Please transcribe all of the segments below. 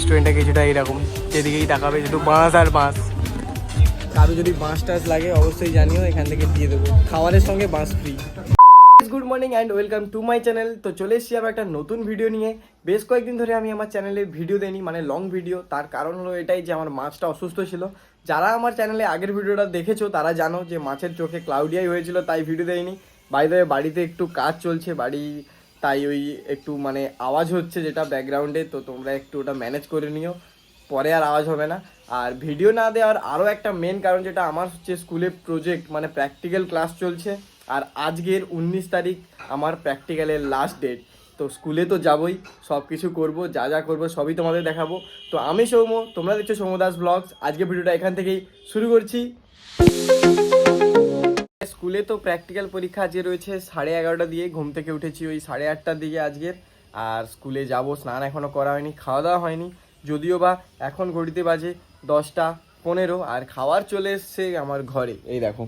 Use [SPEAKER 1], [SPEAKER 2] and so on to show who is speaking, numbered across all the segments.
[SPEAKER 1] রেস্টুরেন্টটা কিছুটা এরকম, যেদিকেই তাকাবে শুধু বাঁশ আর বাঁশ। কারো যদি বাঁশ টাস লাগে অবশ্যই জানিও, এখান থেকে দিয়ে দেবো, খাবারের সঙ্গে বাঁশ free. Good morning and welcome to my channel. তো চলে এসেছি আবার একটা নতুন ভিডিও নিয়ে। বেশ কয়েকদিন ধরে আমি আমার চ্যানেলে ভিডিও দেইনি, মানে লং ভিডিও। তার কারণ হলো এটাই যে আমার মাছটা অসুস্থ ছিল। যারা আমার চ্যানেলে আগের ভিডিওটা দেখেছো তারা জানো যে মাছের চোখে ক্লাউডিয়াই হয়েছিল, তাই ভিডিও দেয়নি। বাইরে বাড়িতে একটু কাজ চলছে বাড়ি, তাই ওই একটু মানে আওয়াজ হচ্ছে যেটা ব্যাকগ্রাউন্ডে, তো তোমরা একটু ওটা ম্যানেজ করে নিও, পরে আর আওয়াজ হবে না। আর ভিডিও না দেওয়ার আরও একটা মেন কারণ যেটা আমার হচ্ছে স্কুলে প্রজেক্ট মানে প্র্যাকটিক্যাল ক্লাস চলছে। আর আজকের 19 তারিখ আমার প্র্যাকটিক্যালের লাস্ট ডেট। তো স্কুলে তো যাবই, সব কিছু করবো, যা যা করবো সবই তোমাদের দেখাবো। তো আমি সৌম্য, তোমরা দেখছো সৌম্য দাস ব্লগস। আজকে ভিডিওটা এখান থেকেই শুরু করছি। স্কুলে তো প্র্যাকটিক্যাল পরীক্ষা আজকে রয়েছে 11:30 দিয়ে, ঘুম থেকে উঠেছি ওই 8:30টার দিকে আজকের। আর স্কুলে যাব, স্নান এখনও করা হয়নি, খাওয়া দাওয়া হয়নি, যদিও বা এখন ঘড়িতে বাজে 10টা 15। আর খাবার চলে এসছে আমার ঘরে, এই দেখো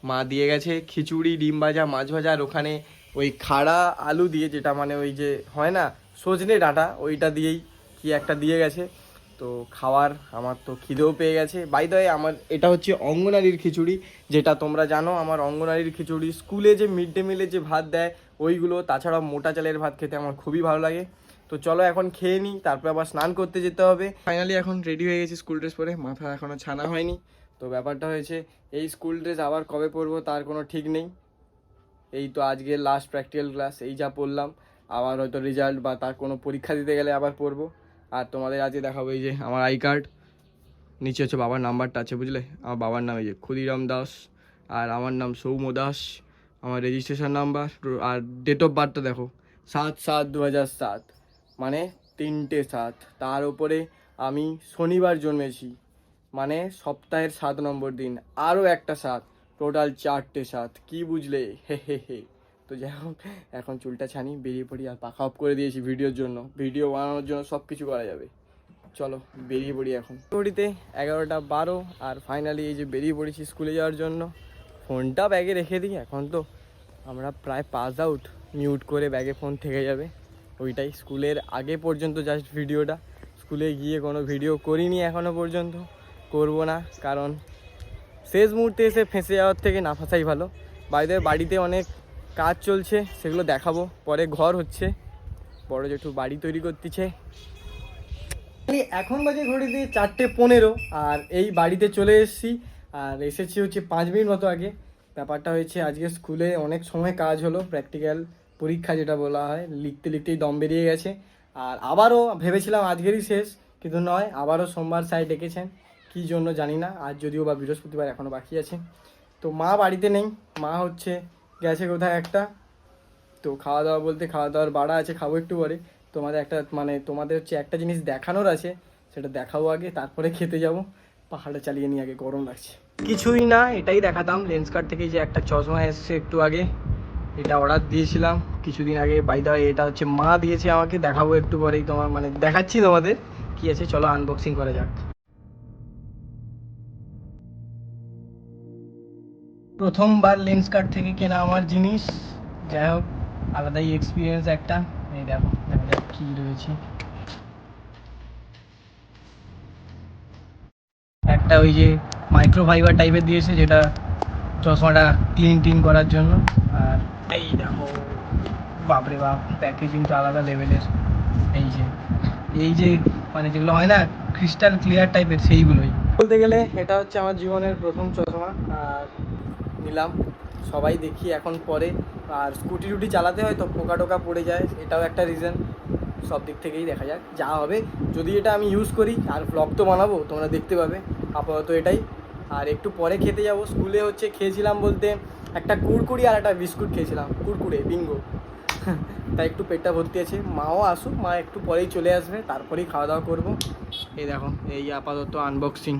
[SPEAKER 1] মা দিয়ে গেছে খিচুড়ি, ডিম ভাজা, মাছ ভাজা, আর ওখানে ওই খাড়া আলু দিয়ে, যেটা মানে ওই যে হয় না সজনে ডাঁটা, ওইটা দিয়েই কি একটা দিয়ে গেছে। তো খাওয়ার আমার তো খিদেও পেয়ে গেছে। বাই দ্য ওয়ে, আমার এটা হচ্ছে অঙ্গনারীর খিচুড়ি, যেটা তোমরা জানো। আমার অঙ্গনারীর খিচুড়ি স্কুলে যে মিড ডে মিলে যে ভাত দেয় ওইগুলো, তাছাড়া মোটা চালের ভাত খেতে আমার খুবই ভালো লাগে। তো চলো এখন খেয়ে নিই, তারপর আবার স্নান করতে যেতে হবে। ফাইনালি এখন রেডি হয়ে গেছি স্কুল ড্রেস পরে, মাথা এখনও ছানা হয়নি। তো ব্যাপারটা হয়েছে, এই স্কুল ড্রেস আবার কবে পরবো তার কোনো ঠিক নেই। এই তো আজকে লাস্ট প্র্যাকটিক্যাল ক্লাস, এই যা পড়লাম, আবার হয়তো রেজাল্ট বা তার কোনো পরীক্ষা দিতে গেলে আবার পড়বো। আর তোমাদের আজকে দেখাবো এই যে আমার আই কার্ড, নিচে হচ্ছে বাবার নাম্বারটা আছে, বুঝলে? আমার বাবার নাম এই যে ক্ষুদিরাম দাস, আর আমার নাম সৌম্য দাস, আমার রেজিস্ট্রেশন নাম্বার। আর ডেট অফ বার্থটা দেখো, 7/7/2007, মানে 3টে 7। তার উপরে আমি শনিবার জন্মেছি, মানে সপ্তাহের 7 নম্বর দিন, আরও একটা 7, টোটাল 4টে 7। কি বুঝলে? হে হে হে। তো যাই হোক, এখন চুলটা ছানি, বেরিয়ে পড়ি। আর পাখা অফ করে দিয়েছি ভিডিওর জন্য, ভিডিও বানানোর জন্য সব কিছু করা যাবে। চলো বেরিয়ে পড়ি এখন। ঘড়িতে 11টা 12, আর ফাইনালি এই যে বেরিয়ে পড়েছি স্কুলে যাওয়ার জন্য। ফোনটা ব্যাগে রেখে দিই, এখন তো আমরা প্রায় পাস আউট, মিউট করে ব্যাগে ফোন থেকে যাবে ওইটাই। স্কুলের আগে পর্যন্ত জাস্ট ভিডিওটা, স্কুলে গিয়ে কোনো ভিডিও করিনি এখনও পর্যন্ত, করব না, কারণ শেষ মুহূর্তে এসে ফেঁসে যাওয়ার থেকে না ফাঁসাই ভালো। বাইরে বাড়িতে অনেক কাজ চলছে, সেগুলো দেখাবো পরে। ঘর হচ্ছে, বড় জেঠু বাড়ি তৈরি করতেছে। এখন বাজে ঘড়িতে 4টে 15, আর এই বাড়িতে চলে এসেছি। আর এসেছি হচ্ছে 5 মিনিট মতো আগে। ব্যাপারটা হয়েছে, আজকে স্কুলে অনেক সময় কাজ হলো, প্র্যাকটিক্যাল পরীক্ষা যেটা বলা হয়, লিখতে লিখতেই দম বেরিয়ে গেছে। আর আবারও ভেবেছিলাম আজকেরই শেষ, কিন্তু নয়, আবারও সোমবার স্যার ডেকেছেন, কী জন্য জানি না। আজ যদিও বা বৃহস্পতিবার, এখনও বাকি আছে। তো মা বাড়িতে নেই, মা হচ্ছে গেছে কোথায় একটা। তো খাওয়া দাওয়া বলতে, খাওয়া দাওয়ার বাড়া আছে, খাবো একটু পরে। তোমাদের একটা মানে তোমাদের হচ্ছে একটা জিনিস দেখানোর আছে, সেটা দেখাবো আগে, তারপরে খেতে যাব। পাহাড়ে চালিয়ে নিয়ে আগে, গরম লাগছে। কিছুই না, এটাই দেখাতাম। লেন্সকার্ট থেকে যে একটা চশমা এসছে একটু আগে, এটা অর্ডার দিয়েছিলাম কিছুদিন আগে। বাই দ্য ওয়ে, এটা হচ্ছে মা দিয়েছে আমাকে, দেখাবো একটু পরেই। তোমার মানে দেখাচ্ছি তোমাদের কি আছে, চলো আনবক্সিং করা যাক। প্রথমবার লেন্সকার্ট থেকে কেনা আমার জিনিস, যাই হোক আলাদাই এক্সপিরিয়েন্স একটা। এই দেখো, দেখা যাক কী রয়েছে। একটা ওই যে মাইক্রোফাইবার টাইপের দিয়েছে, যেটা চশমাটা ক্লিন করার জন্য। আর এই দেখো, বাপরে বাপ, প্যাকেজিংটা আলাদা লেভেলের। এই যে মানে যেগুলো হয় না ক্রিস্টাল ক্লিয়ার টাইপের, সেইগুলোই বলতে গেলে। এটা হচ্ছে আমার জীবনের প্রথম চশমা, আর নিলাম। সবাই দেখি এখন পরে। আর স্কুটি টুটি চালাতে হয় তো পোকা টোকা পড়ে যায়, এটাও একটা রিজন। সব দিক থেকেই দেখা যাক যা হবে। যদি এটা আমি ইউজ করি, আর ব্লগ তো বানাবো, তোমরা দেখতে পাবে। আপাতত এটাই। আর একটু পরে খেতে যাব। স্কুলে হচ্ছে খেয়েছিলাম বলতে, একটা কুড়কুড়ি আর একটা বিস্কুট খেয়েছিলাম, কুড়কুড়ে বিঙ্গো। তাই একটু পেটটা ভর্তি আছে। মাও আসুক, মা একটু পরেই চলে আসবে, তারপরেই খাওয়া দাওয়া করবো। এই দেখো, এই আপাতত আনবক্সিং।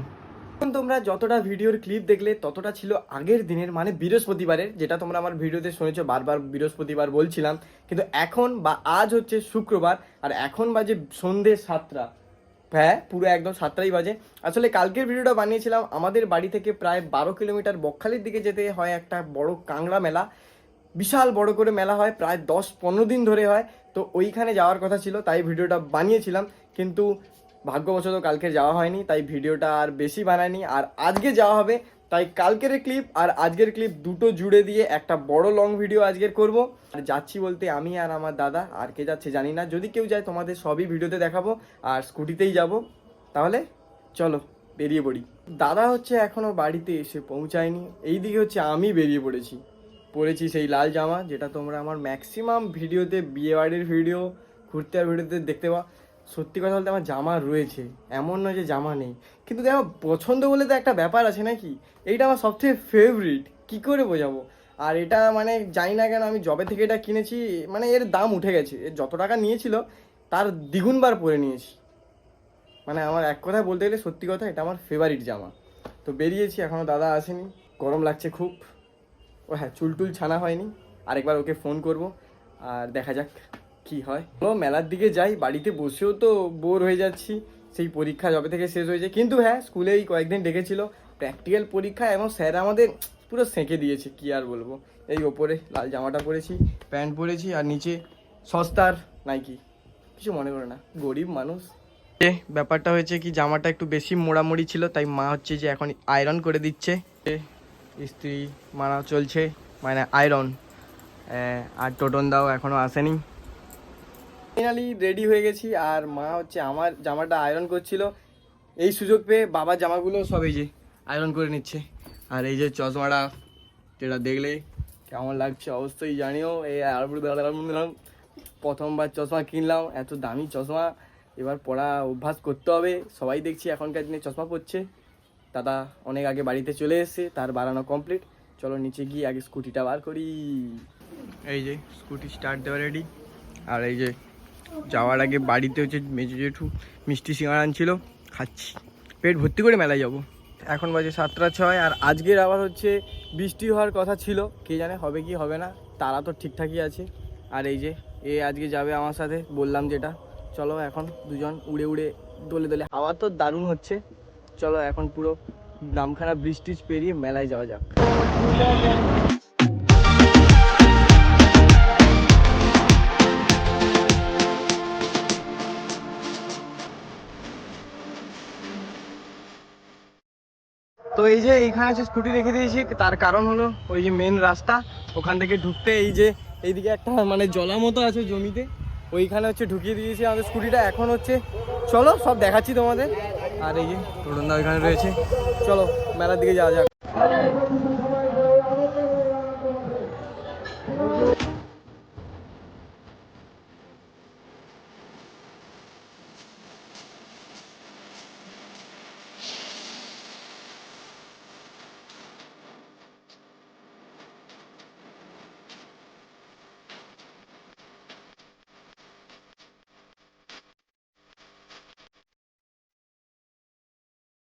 [SPEAKER 1] এখন তোমরা যতটা ভিডিওর ক্লিপ দেখলে ততটা ছিল আগের দিনের, মানে বৃহস্পতিবারের, যেটা তোমরা আমার ভিডিওতে শুনেছো বারবার বৃহস্পতিবার বলছিলাম। কিন্তু এখন বা আজ হচ্ছে শুক্রবার, আর এখন বাজে সন্ধ্যে 7টা। হ্যাঁ, পুরো একদম 7টাই বাজে। আসলে কালকের ভিডিওটা বানিয়েছিলাম, আমাদের বাড়ি থেকে প্রায় 12 কিলোমিটার বকখালির দিকে যেতে হয় একটা বড় কাংড়া মেলা। বিশাল বড় করে মেলা হয়, প্রায় 10-15 দিন ধরে হয়। তো ওইখানে যাওয়ার কথা ছিল, তাই ভিডিওটা বানিয়েছিলাম। কিন্তু ভাগ্যবশত কালকে যাওয়া হয়নি, তাই ভিডিওটা আর বেশি বানাইনি। আর আজকে যাওয়া হবে, তাই কালকের ক্লিপ আর আজকের ক্লিপ দুটো জুড়ে দিয়ে একটা বড় লং ভিডিও আজকের করব। আর যাচ্ছি বলতে আমি আর আমার দাদা, আর কে যাচ্ছে জানি না, যদি কেউ যায় তোমাদের সবই ভিডিওতে দেখাবো। আর স্কুটিতেই যাব, তাহলে চলো বেরিয়ে পড়ি। দাদা হচ্ছে এখনও বাড়িতে এসে পৌঁছায়নি, এইদিকে হচ্ছে আমি বেরিয়ে পড়েছি সেই লাল জামা, যেটা তোমরা আমার ম্যাক্সিমাম ভিডিওতে, বিয়েবাড়ির ভিডিও, ঘুরতে আর ভিডিওতে দেখতে পাও। সত্যি কথা বলতে আমার জামা রয়েছে, এমন নয় যে জামা নেই, কিন্তু আমার পছন্দ বলে তো একটা ব্যাপার আছে নাকি। এইটা আমার সবথেকে ফেভারিট, কী করে বোঝাবো। আর এটা মানে জানি না কেন, আমি যবে থেকে এটা কিনেছি মানে এর দাম উঠে গেছে, এর যত টাকা নিয়েছিল তার দ্বিগুণবার পরে নিয়েছি। মানে আমার এক কথায় বলতে গেলে সত্যি কথা, এটা আমার ফেভারিট জামা। তো বেরিয়েছি, এখনও দাদা আসেনি, গরম লাগছে খুব। ও হ্যাঁ, চুলটুল ছানা হয়নি, আরেকবার ওকে ফোন করব, আর দেখা যাক কি হয়। ও মেলার দিকে যাই, বাড়িতে বসেও তো বোর হয়ে যাচ্ছি, সেই পরীক্ষা যবে থেকে শেষ হয়েছে। কিন্তু হ্যাঁ, স্কুলেই কয়েকদিন ডেকেছিল প্র্যাকটিক্যাল পরীক্ষা, এবং স্যার আমাদের পুরো সেঁকে দিয়েছে, কি আর বলবো। এই ওপরে লাল জামাটা পরেছি, প্যান্ট পরেছি, আর নিচে সস্তার নাইকি, কিছু মনে করে না, গরিব মানুষ। ব্যাপারটা হয়েছে কি, জামাটা একটু বেশি মোড়ামুড়ি ছিল, তাই মা হচ্ছে যে এখন আয়রন করে দিচ্ছে, ইস্ত্রি মারা চলছে, মানে আয়রন। আর টোটন দাও এখনও আসেনি। ফাইনালি রেডি হয়ে গেছি, আর মা হচ্ছে আমার জামাটা আয়রন করছিল। এই সুযোগ পেয়ে বাবার জামাগুলো সব এই যে আয়রন করে নিচ্ছে। আর এই যে চশমাটা, যেটা দেখলে কেমন লাগছে অবশ্যই জানিও। এই প্রথমবার চশমা কিনলাম, এত দামি চশমা, এবার পড়া অভ্যাস করতে হবে। সবাই দেখছি এখনকার দিনে চশমা পরছে। দাদা অনেক আগে বাড়িতে চলে এসেছে, তার বাড়ানো কমপ্লিট। চলো নিচে গিয়ে আগে স্কুটিটা বার করি। এই যে স্কুটি স্টার্ট দেওয়া রেডি। আর এই যে যাওয়ার আগে বাড়িতে হচ্ছে মেজো জেঠু মিষ্টি সিঙ্গাড়া আনছিল, খাচ্ছি, পেট ভর্তি করে মেলায় যাব। এখন বাজে 7:06, আর আজকের আবার হচ্ছে বৃষ্টি হওয়ার কথা ছিল, কে জানে হবে কি হবে না, তারা তো ঠিকঠাকই আছে। আর এই যে এ আজকে যাবে আমার সাথে, বললাম যেটা। চলো এখন দুজন উড়ে উড়ে দোলে দোলে, হাওয়া তো দারুণ হচ্ছে। চলো এখন পুরো নামখানা ব্রিজ টিজ পেরিয়ে মেলায় যাওয়া যাক। তো এই যে এইখানে হচ্ছে স্কুটি রেখে দিয়েছি, তার কারণ হলো ওই যে মেন রাস্তা, ওখান থেকে ঢুকতে এই যে এইদিকে একটা মানে জলা মতো আছে জমিতে, ওইখানে হচ্ছে ঢুকিয়ে দিয়েছি আমাদের স্কুটিটা। এখন হচ্ছে চলো সব দেখাচ্ছি তোমাদের। আর এই যে টোটনদা ওইখানে রয়েছে, চলো মেলার দিকে যাওয়া যাক।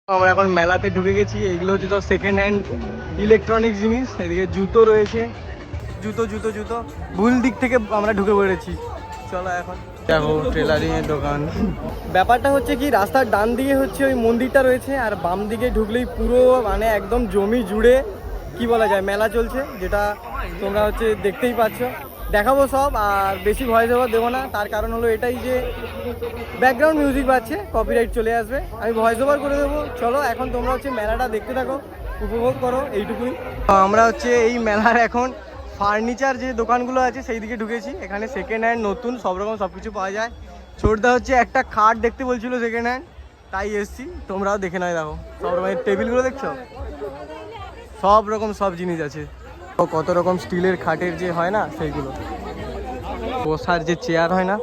[SPEAKER 1] আমরা এখন মেলাতে ঢুকে গেছি। এগুলো হচ্ছে তো সেকেন্ড হ্যান্ড ইলেকট্রনিক জিনিস। এদিকে জুতো রয়েছে, জুতো জুতো জুতো, ভুল দিক থেকে আমরা ঢুকে পড়েছি। চলো এখন দেখো টেলারিং এর দোকান। ব্যাপারটা হচ্ছে কি, রাস্তার ডান দিকে হচ্ছে ওই মন্দিরটা রয়েছে, আর বাম দিকে ঢুকলেই পুরো মানে একদম জমি জুড়ে কি বলা যায় মেলা চলছে, যেটা তোমরা হচ্ছে দেখতেই পাচ্ছ। দেখাবো সব, আর বেশি ভয়েস ওভার দেবো না, তার কারণ হলো এটাই যে ব্যাকগ্রাউন্ড মিউজিক বাজছে, কপিরাইট চলে আসবে, আমি ভয়েস ওভার করে দেবো। চলো এখন তোমরা হচ্ছে মেলাটা দেখতে থাকো, উপভোগ করো, এইটুকুই। আমরা হচ্ছে এই মেলার এখন ফার্নিচার যে দোকানগুলো আছে সেই দিকে ঢুকেছি। এখানে সেকেন্ড হ্যান্ড নতুন সব রকম সব কিছু পাওয়া যায়। ছোটদা হচ্ছে একটা খাট দেখতে বলছিল সেকেন্ড হ্যান্ড, তাই এসছি, তোমরাও দেখে নয়। দেখো সব রকমের টেবিলগুলো দেখছো, সব রকম সব জিনিস আছে। কত রকম স্টিলের খাটের যে হয় না সেইগুলো, বসার যে চেয়ার হয় না,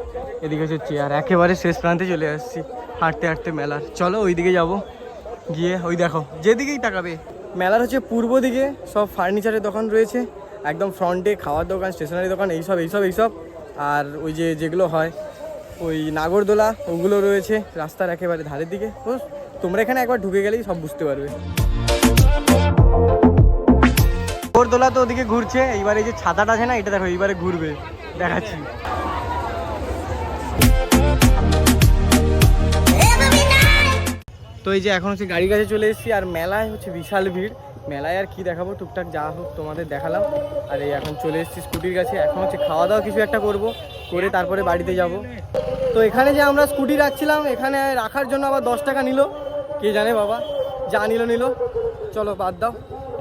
[SPEAKER 1] এদিকে হচ্ছে চেয়ার। একেবারে শেষ প্রান্তে চলে আসছি হাঁটতে হাঁটতে মেলার। চলো ওইদিকে যাব, গিয়ে ওই দেখো যেদিকেই তাকাবে মেলার হচ্ছে পূর্ব দিকে সব ফার্নিচারের দোকান রয়েছে, একদম ফ্রন্টে খাওয়ার দোকান, স্টেশনারি দোকান, এইসব এইসব এইসব। আর ওই যে যেগুলো হয় ওই নাগরদোলা, ওগুলো রয়েছে রাস্তার একেবারে ধারের দিকে। ও তোমরা এখানে একবার ঢুকে গেলেই সব বুঝতে পারবে। নাগরদোলা তো ওদিকে ঘুরছে, এইবার এই যে ছাতাটা আছে না, এটা দেখো এইবারে ঘুরবে, দেখাচ্ছি। তো এই যে এখন হচ্ছে গাড়ির কাছে চলে এসেছি, আর মেলায় হচ্ছে বিশাল ভিড়। মেলায় আর কি দেখাবো, টুকটাক যা হোক তোমাদের দেখালাম। আর এই এখন চলে এসেছি স্কুটির কাছে, এখন হচ্ছে খাওয়া দাওয়া কিছু একটা করব, করে তারপরে বাড়িতে যাব। তো এখানে যে আমরা স্কুটি রাখছিলাম, এখানে রাখার জন্য আবার 10 টাকা নিল, কে জানে বাবা, যা নিল। চলো বাদ দাও,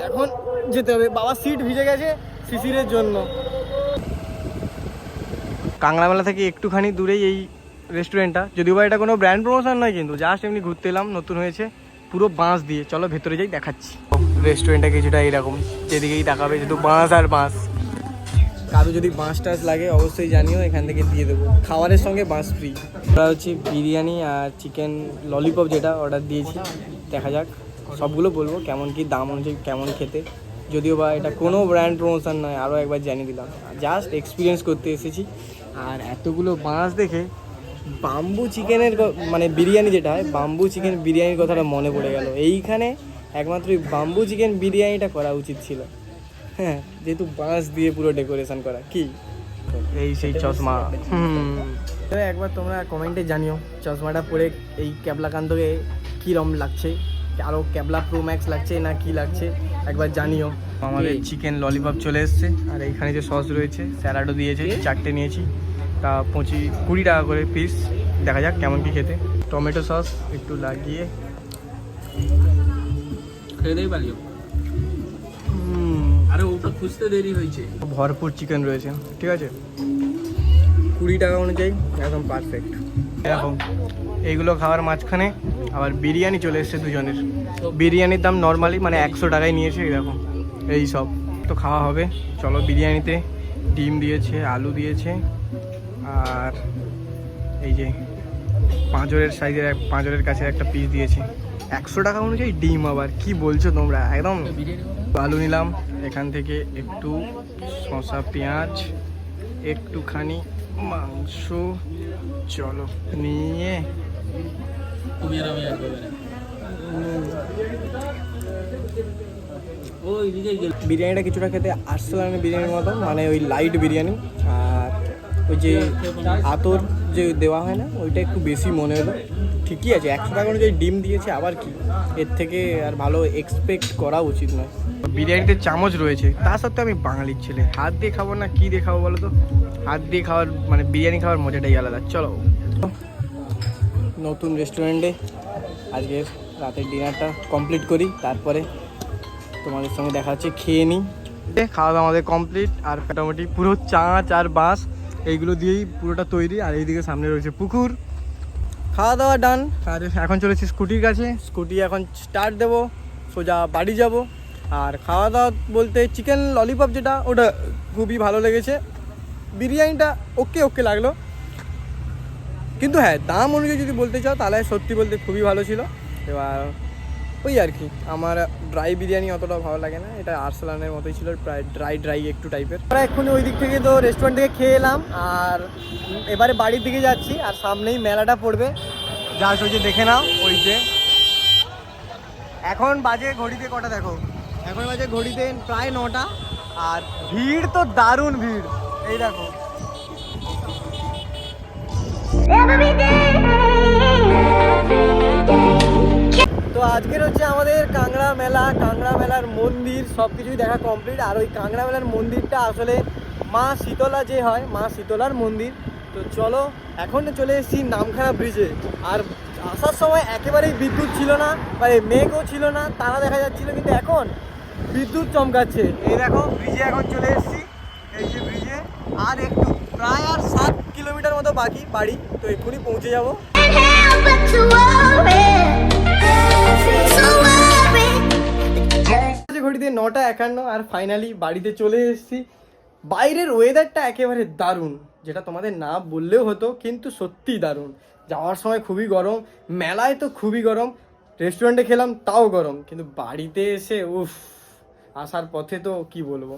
[SPEAKER 1] এখন যেতে হবে। বাবা সিট ভিজে গেছে শিশিরের জন্য। কাংড়া মেলা থেকে একটুখানি দূরেই এই রেস্টুরেন্টটা, যদিও বা এটা কোনো ব্র্যান্ড প্রমোশন নয়, কিন্তু জাস্ট এমনি ঘুরতে এলাম, নতুন হয়েছে, পুরো বাঁশ দিয়ে। চলো ভেতরে যাই, দেখাচ্ছি। রেস্টুরেন্টটা কিছুটা এইরকম, যেদিকেই দেখাবে শুধু বাঁশ আর বাঁশ। কারো যদি বাঁশ টাস লাগে অবশ্যই জানিও, এখান থেকে দিয়ে দেবো, খাবারের সঙ্গে বাঁশ ফ্রি। ওরা হচ্ছে বিরিয়ানি আর চিকেন ললিপপ যেটা অর্ডার দিয়েছি, দেখা যাক সবগুলো বলবো কেমন কি দাম অনুযায়ী, কেমন খেতে। যদিও বা এটা কোনো ব্র্যান্ড প্রমোশন নয়, আরও একবার জানিয়ে দিলাম, জাস্ট এক্সপিরিয়েন্স করতে এসেছি। আর এতগুলো বাঁশ দেখে বাম্বু চিকেনের মানে বিরিয়ানি যেটা হয়, বাম্বু চিকেন বিরিয়ানির কথাটা মনে পড়ে গেল। এইখানে একমাত্র বাম্বু চিকেন বিরিয়ানিটা করা উচিত ছিল, হ্যাঁ, যেহেতু বাঁশ দিয়ে পুরো ডেকোরেশন করা। কি এই সেই চশমা, একবার তোমরা কমেন্টে জানিও চশমাটা পরে এই ক্যাবলাকান্তকে কীরম লাগছে, আরও ক্যাবলা প্রো ম্যাক্স লাগছে না কি লাগছে, একবার জানিও। আমাদের চিকেন ললিপপ চলে এসছে, আর এইখানে যে সস রয়েছে, স্যালাডও দিয়েছে, 4টে নিয়েছি, তা 20 টাকা করে পিস। দেখা যাক কেমন কি খেতে। টমেটো সস একটু লাগিয়ে
[SPEAKER 2] খেয়ে দেই পালিও। আরে ওটা খুঁজতে দেরি হয়েছে।
[SPEAKER 1] ভরপুর চিকেন রয়েছে, ঠিক আছে, 20 টাকা অনুযায়ী একদম পারফেক্ট। এরকম এইগুলো খাওয়ার মাঝখানে আবার বিরিয়ানি চলে এসছে দুজনের। বিরিয়ানির দাম নর্মালি মানে 100 টাকায় নিয়েছে, এরকম এই সব তো খাওয়া হবে। চলো, বিরিয়ানিতে ডিম দিয়েছে, আলু দিয়েছে, আর এই যে পাঁজরের কাছে একটা পিস দিয়েছে। 100 টাকা অনুযায়ী ডিম, আবার কি বলছো তোমরা, একদম। আলু নিলাম, এখান থেকে একটু শসা, পেঁয়াজ, একটুখানি মাংস, চলো নিয়ে বিরিয়ানিটা কিছুটা খেতে আর্সেলানের বিরিয়ানির মতো, মানে ওই লাইট বিরিয়ানি। আর ওই যে আতর যে দেওয়া হয় না, ওইটা একটু বেশি মনে হলো। ঠিকই আছে, 100 টাকা অনুযায়ী ডিম দিয়েছে, আবার কি, এর থেকে আর ভালো এক্সপেক্ট করা উচিত নয়। বিরিয়ানিতে চামচ রয়েছে, তা সত্ত্বেও আমি বাঙালির ছেলে, হাত দিয়ে খাবো না কি দিয়ে খাবো বলো তো? হাত দিয়ে খাওয়ার মানে বিরিয়ানি খাওয়ার মজাটাই আলাদা। চলো নতুন রেস্টুরেন্টে আজকের রাতের ডিনারটা কমপ্লিট করি, তারপরে তোমাদের সঙ্গে দেখা হচ্ছে। খেয়ে নিই। খাওয়া দাওয়া আমাদের কমপ্লিট, আর মোটামুটি পুরো চাঁচ আর বাঁশ এইগুলো দিয়েই পুরোটা তৈরি। আর এইদিকে সামনে রয়েছে পুকুর। খাওয়া দাওয়া ডান, আর এখন চলেছি স্কুটির কাছে। স্কুটি এখন স্টার্ট দেবো, সোজা বাড়ি যাব। আর খাওয়া দাওয়া বলতে চিকেন ললিপপ যেটা, ওটা খুবই ভালো লেগেছে। বিরিয়ানিটা ওকে লাগলো, কিন্তু হ্যাঁ দাম অনুযায়ী যদি বলতে চাও তাহলে সত্যি বলতে খুবই ভালো ছিল। এবার ওই আর কি, আমার ড্রাই বিরিয়ানি অতটা ভালো লাগে না, এটা আর্সেলানের মতোই ছিল, প্রায় ড্রাই একটু টাইপের। আমরা এক্ষুনি ওই দিক থেকে তো রেস্টুরেন্ট থেকে খেয়ে এলাম, আর এবারে বাড়ির দিকে যাচ্ছি। আর সামনেই মেলাটা পড়বে, যা ওই যে দেখে নাও, ওই যে এখন বাজে ঘড়িতে কটা দেখো, এখন বাজে ঘড়িতে প্রায় 9টা। আর ভিড় তো দারুণ ভিড়, এই দেখো। তো আজকের হচ্ছে আমাদের কাংড়া মেলার মন্দির সব কিছুই দেখা কমপ্লিট। আর ওই কাংড়া মেলার মন্দিরটা আসলে মা শীতলা যে হয়, মা শীতলার মন্দির। তো চলো, এখন চলে এসেছি নামখানা ব্রিজে। আর আসার সময় একেবারেই বিদ্যুৎ ছিল না, মানে মেঘও ছিল না, তারা দেখা যাচ্ছিল, কিন্তু এখন বিদ্যুৎ চমকাচ্ছে। এই দেখো ব্রিজে এখন চলে এসেছি, এই যে ব্রিজে। আর একটু প্রায় আর 7 কিলোমিটার মতো বাকি বাড়ি, তো এক্ষুনি পৌঁছে যাবো। ঘড়িতে 9:51, আর ফাইনালি বাড়িতে চলে এসেছি। বাইরের ওয়েদারটা একেবারে দারুণ, যেটা তোমাদের না বললেও হতো, কিন্তু সত্যিই দারুণ। যাওয়ার সময় খুবই গরম, মেলায় তো খুবই গরম, রেস্টুরেন্টে খেলাম তাও গরম, কিন্তু বাড়িতে এসে উফ, আসার পথে তো কি বলবো।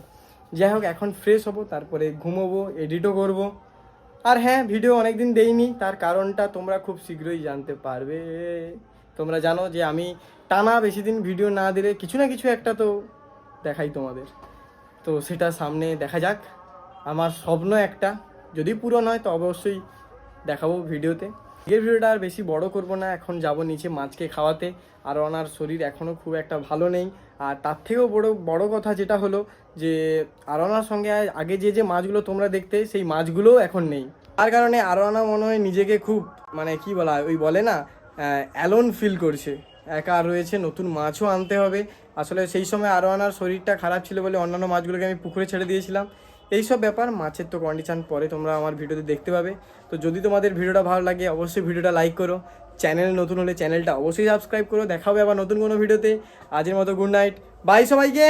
[SPEAKER 1] যাই হোক, এখন ফ্রেশ হবো, তারপরে ঘুমোবো, এডিটও করব। আর হ্যাঁ, ভিডিও অনেকদিন দেইনি, তার কারণটা তোমরা খুব শীঘ্রই জানতে পারবে। তোমরা জানো যে আমি টানা বেশি দিন ভিডিও না দিলে কিছু না কিছু একটা তো দেখাই তোমাদের, তো সেটা সামনে দেখা যাক। আমার স্বপ্ন একটা, যদি পূরণ হয় তো অবশ্যই দেখাবো ভিডিওতে। এই ভিডিওটা আর বেশি বড় করব না, এখন যাব নিচে মাছকে খাওয়াতে। আর ওনার শরীর এখনও খুব একটা ভালো নেই। আর তার থেকেও বড় কথা যেটা হলো যে আরোনার সঙ্গে আগে যে মাছগুলো তোমরা দেখতে সেই মাছগুলোও এখন নেই। তার কারণে আরোনা মনে হয় নিজেকে খুব মানে কি বলা হয়, ওই বলে না অ্যালোন ফিল করছে, একা রয়েছে। নতুন মাছও আনতে হবে। আসলে সেই সময় আরোনার শরীরটা খারাপ ছিল বলে অন্যান্য মাছগুলোকে আমি পুকুরে ছেড়ে দিয়েছিলাম। এইসব ব্যাপার, মাছের তো কন্ডিশন পরে তোমরা আমার ভিডিওতে দেখতে পাবে। তো যদি তোমাদের ভিডিওটা ভালো লাগে অবশ্যই ভিডিওটা লাইক করো, চ্যানেল নতুন হলে চ্যানেলটা অবশ্যই সাবস্ক্রাইব করো। দেখা হবে আবার নতুন কোনো ভিডিওতে। আজকের মতো গুড নাইট, বাই সবাইকে।